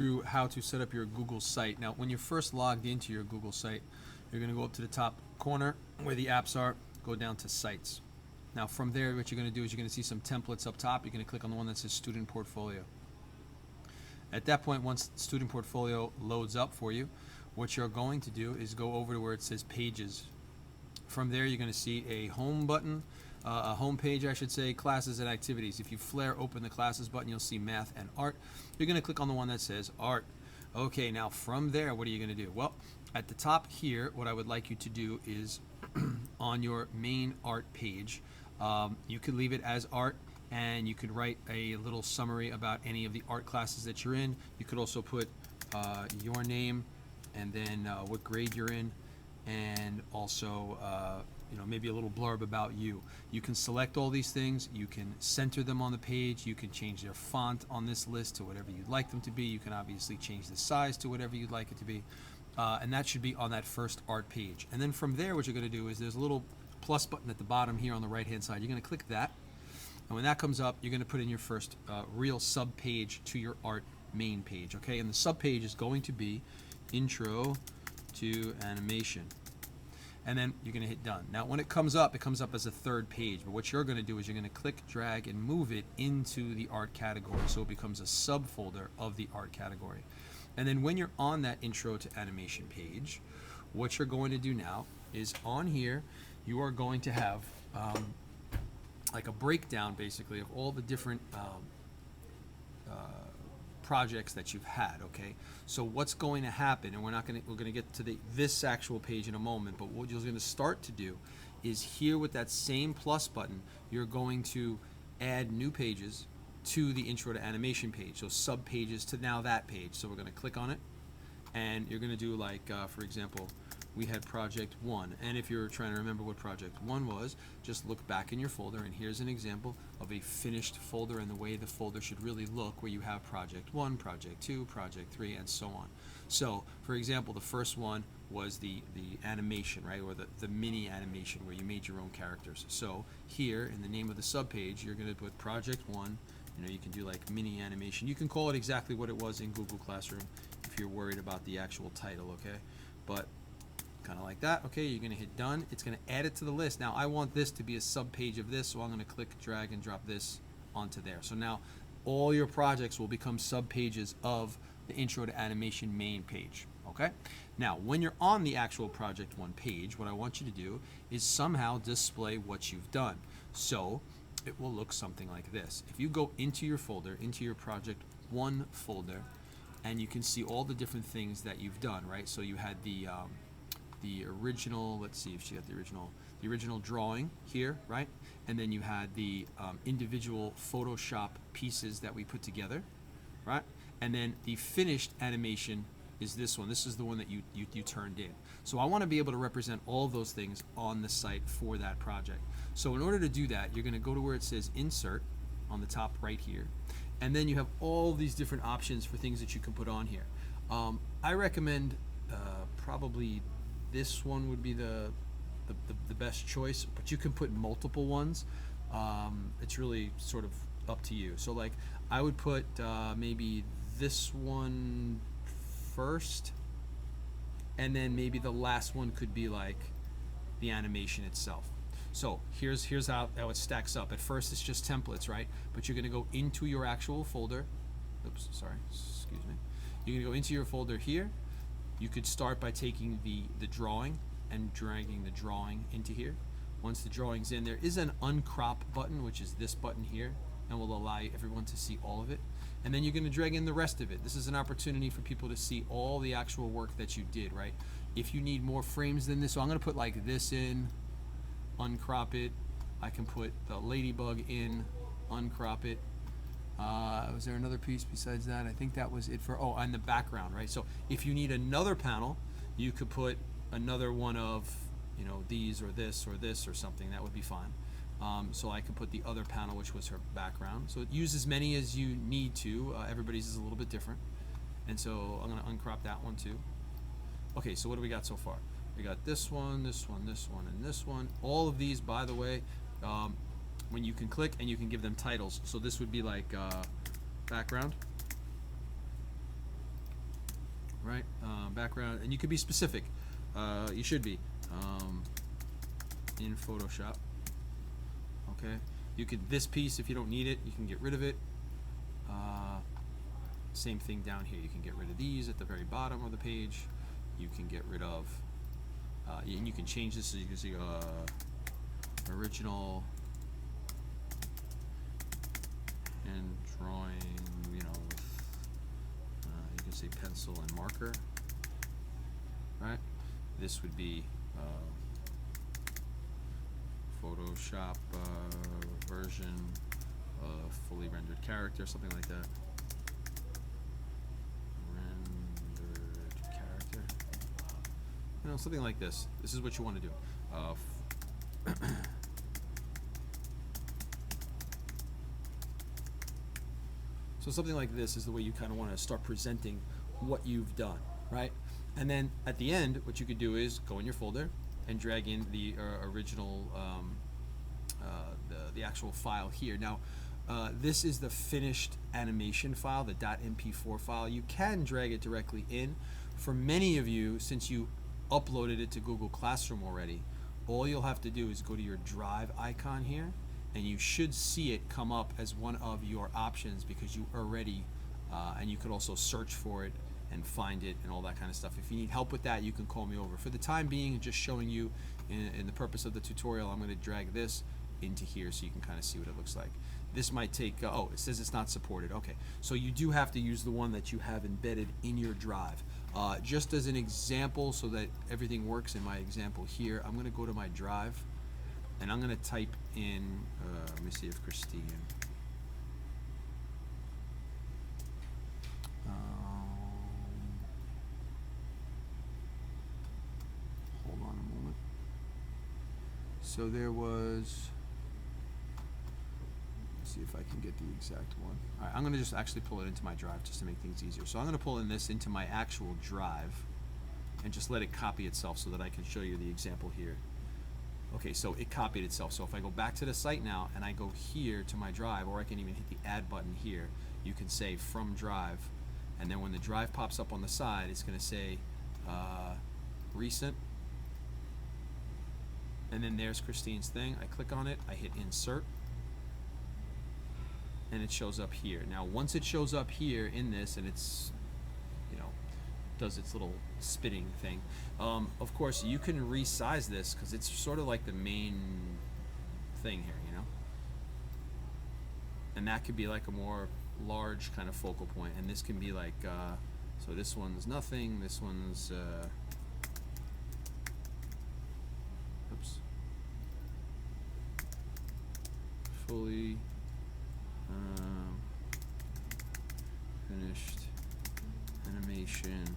Through how to set up your Google site. Now, when you're first logged into your Google site, you're going to go up to the top corner where the apps are, go down to Sites. Now, from there, what you're going to do is you're going to see some templates up top. You're going to click on the one that says Student Portfolio. At that point, once Student Portfolio loads up for you, what you're going to do is go over to where it says Pages. From there, you're going to see a home button, a home page, I should say, classes and activities. If you flare open the classes button, you'll see math and art. You're going to click on the one that says art. Okay, now from there, what are you going to do? Well, at the top here, what I would like you to do is on your main art page, you could leave it as art, and you could write a little summary about any of the art classes that you're in. You could also put your name and then what grade you're in, and also maybe a little blurb about you. You can select all these things. You can center them on the page. You can change their font on this list to whatever you'd like them to be. You can obviously change the size to whatever you'd like it to be. And that should be on that first art page. And then from there, what you're going to do is there's a little plus button at the bottom here on the right-hand side. You're going to click that. And when that comes up, you're going to put in your first real sub page to your art main page. Okay, and the sub page is going to be Intro to Animation. And then you're going to hit done. Now, when it comes up as a third page. But what you're going to do is you're going to click, drag, and move it into the art category, so it becomes a subfolder of the art category. And then when you're on that Intro to Animation page, what you're going to do now is on here, you are going to have like a breakdown, basically, of all the different projects that you've had. Okay, so what's going to happen, and we're going to get to this actual page in a moment, but what you're going to start to do is here with that same plus button, you're going to add new pages to the Intro to Animation page, so sub pages to now that page. So we're going to click on it, and you're going to do like for example, we had project 1, and if you're trying to remember what project 1 was, just look back in your folder, and here's an example of a finished folder and the way the folder should really look, where you have project 1, project 2, project 3, and so on. So for example, the first one was the animation, right, or the mini animation where you made your own characters. So here in the name of the subpage, you're going to put project 1. You can do like mini animation. You can call it exactly what it was in Google Classroom if you're worried about the actual title, okay? But kind of like that. Okay, you're going to hit done. It's going to add it to the list. Now I want this to be a sub page of this, so I'm going to click, drag, and drop this onto there. So now all your projects will become sub pages of the Intro to Animation main page. Okay, now when you're on the actual project 1 page, what I want you to do is somehow display what you've done. So it will look something like this. If you go into your folder, into your project 1 folder, and you can see all the different things that you've done, right? So you had the original, let's see if she got the original drawing here, right? And then you had the individual Photoshop pieces that we put together, right? And then the finished animation is this one. This is the one that you turned in. So I want to be able to represent all of those things on the site for that project. So in order to do that, you're going to go to where it says Insert on the top right here, and then you have all these different options for things that you can put on here. I recommend probably this one would be the best choice, but you can put multiple ones. It's really sort of up to you. So like I would put maybe this one first, and then maybe the last one could be like the animation itself. So here's how it stacks up. At first it's just templates, right? But you're going to go into your actual folder. Oops, sorry, excuse me. You're going to go into your folder here. You could start by taking the drawing and dragging the drawing into here. Once the drawing's in, there is an uncrop button, which is this button here, and will allow everyone to see all of it. And then you're going to drag in the rest of it. This is an opportunity for people to see all the actual work that you did, right? If you need more frames than this, so I'm going to put like this in, uncrop it. I can put the ladybug in, uncrop it. Was there another piece besides that? I think that was it for, and the background, right? So if you need another panel, you could put another one of, these or this or this or something. That would be fine. So I could put the other panel, which was her background. So use as many as you need to. Everybody's is a little bit different. And so I'm going to uncrop that one too. Okay, so what do we got so far? We got this one, this one, this one, and this one. All of these, by the way, when you can click and you can give them titles. So this would be like background. right? Background, and you could be specific. You should be in Photoshop. Okay, you could, this piece, if you don't need it, you can get rid of it. Same thing down here. You can get rid of these at the very bottom of the page. You can get rid of, and you can change this so you can see original and drawing, you know, you can say pencil and marker, right? This would be Photoshop version of fully rendered character, something like that. Rendered character, you know, something like this. This is what you want to do. So something like this is the way you kind of want to start presenting what you've done, right? And then at the end, what you could do is go in your folder and drag in the original, the actual file here. Now, this is the finished animation file, the .mp4 file. You can drag it directly in. For many of you, since you uploaded it to Google Classroom already, all you'll have to do is go to your Drive icon here, and you should see it come up as one of your options because you already, and you could also search for it and find it and all that kind of stuff. If you need help with that, you can call me over. For the time being, just showing you in the purpose of the tutorial, I'm going to drag this into here so you can kind of see what it looks like. This might take, oh, it says it's not supported. Okay, so you do have to use the one that you have embedded in your Drive. Just as an example, so that everything works in my example here, I'm going to go to my Drive, and I'm going to type in, let me see if Christine, hold on a moment. So there was, let's see if I can get the exact one. All right, I'm going to just actually pull it into my Drive just to make things easier. So I'm going to pull in this into my actual Drive and just let it copy itself so that I can show you the example here. Okay, so it copied itself. So if I go back to the site now and I go here to my Drive, or I can even hit the add button here, you can say from Drive, and then when the Drive pops up on the side, it's going to say recent, and then there's Christine's thing. I click on it, I hit insert, and it shows up here. Now once it shows up here in this, and it's, you know, does its little spitting thing, of course you can resize this because it's sort of like the main thing here, you know, and that could be like a more large kind of focal point, and this can be like, so this one's nothing, this one's oops, fully finished animation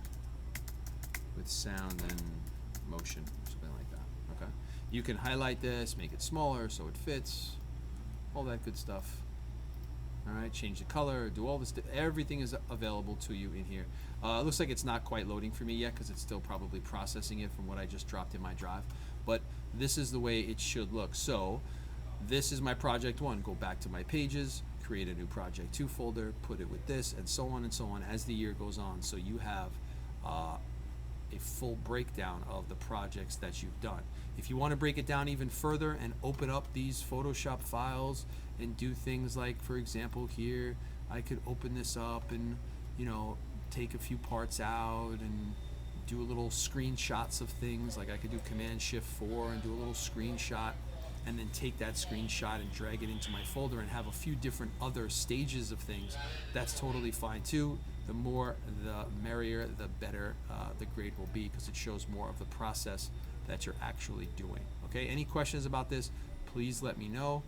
with sound and motion, something like that. Okay, you can highlight this, make it smaller so it fits, all that good stuff. All right, change the color, do all this, everything is available to you in here. It looks like it's not quite loading for me yet because it's still probably processing it from what I just dropped in my Drive, but this is the way it should look. So this is my project 1. Go back to my pages, create a new project 2 folder, put it with this, and so on as the year goes on. So you have a full breakdown of the projects that you've done. If you want to break it down even further and open up these Photoshop files and do things like, for example, here, I could open this up and, you know, take a few parts out and do a little screenshots of things. Like I could do Command-Shift-4 and do a little screenshot, and then take that screenshot and drag it into my folder and have a few different other stages of things. That's totally fine too. The more, the merrier, the better the grade will be, because it shows more of the process that you're actually doing. Okay, any questions about this, please let me know,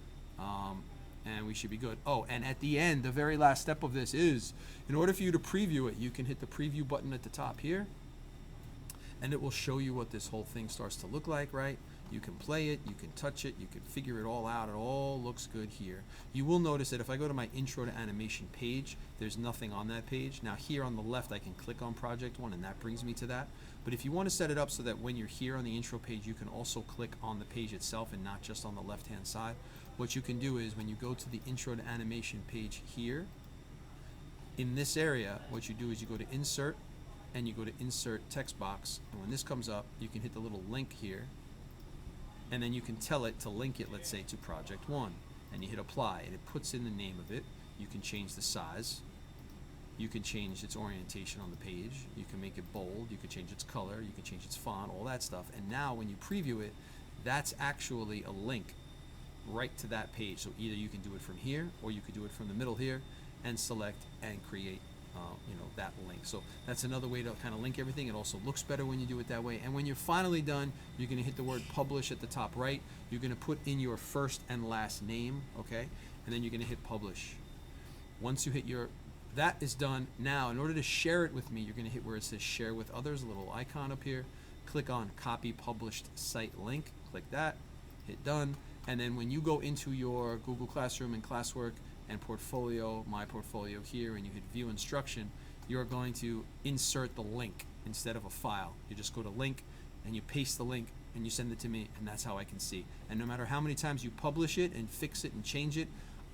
and we should be good. Oh, and at the end, the very last step of this is, in order for you to preview it, you can hit the preview button at the top here, and it will show you what this whole thing starts to look like, right? You can play it, you can touch it, you can figure it all out. It all looks good here. You will notice that if I go to my intro to animation page, there's nothing on that page. Now here on the left, I can click on project 1 and that brings me to that. But if you want to set it up so that when you're here on the intro page, you can also click on the page itself and not just on the left-hand side, what you can do is when you go to the intro to animation page here, in this area, what you do is you go to insert, and you go to insert text box, and when this comes up, you can hit the little link here, and then you can tell it to link it, let's say, to project 1, and you hit apply, and it puts in the name of it. You can change the size, you can change its orientation on the page, you can make it bold, you can change its color, you can change its font, all that stuff. And now when you preview it, that's actually a link right to that page. So either you can do it from here, or you could do it from the middle here and select and create that link. So that's another way to kind of link everything. It also looks better when you do it that way. And when you're finally done, you're going to hit the word publish at the top right. You're going to put in your first and last name, okay? And then you're going to hit publish. Once you hit that is done. Now, in order to share it with me, you're going to hit where it says share with others, a little icon up here. Click on copy published site link. Click that, hit done. And then when you go into your Google Classroom and classwork and portfolio, my portfolio here, and you hit view instruction, you're going to insert the link instead of a file. You just go to link and you paste the link and you send it to me, and that's how I can see. And no matter how many times you publish it and fix it and change it,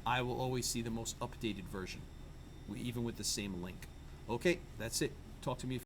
I will always see the most updated version, even with the same link. Okay, that's it. Talk to me.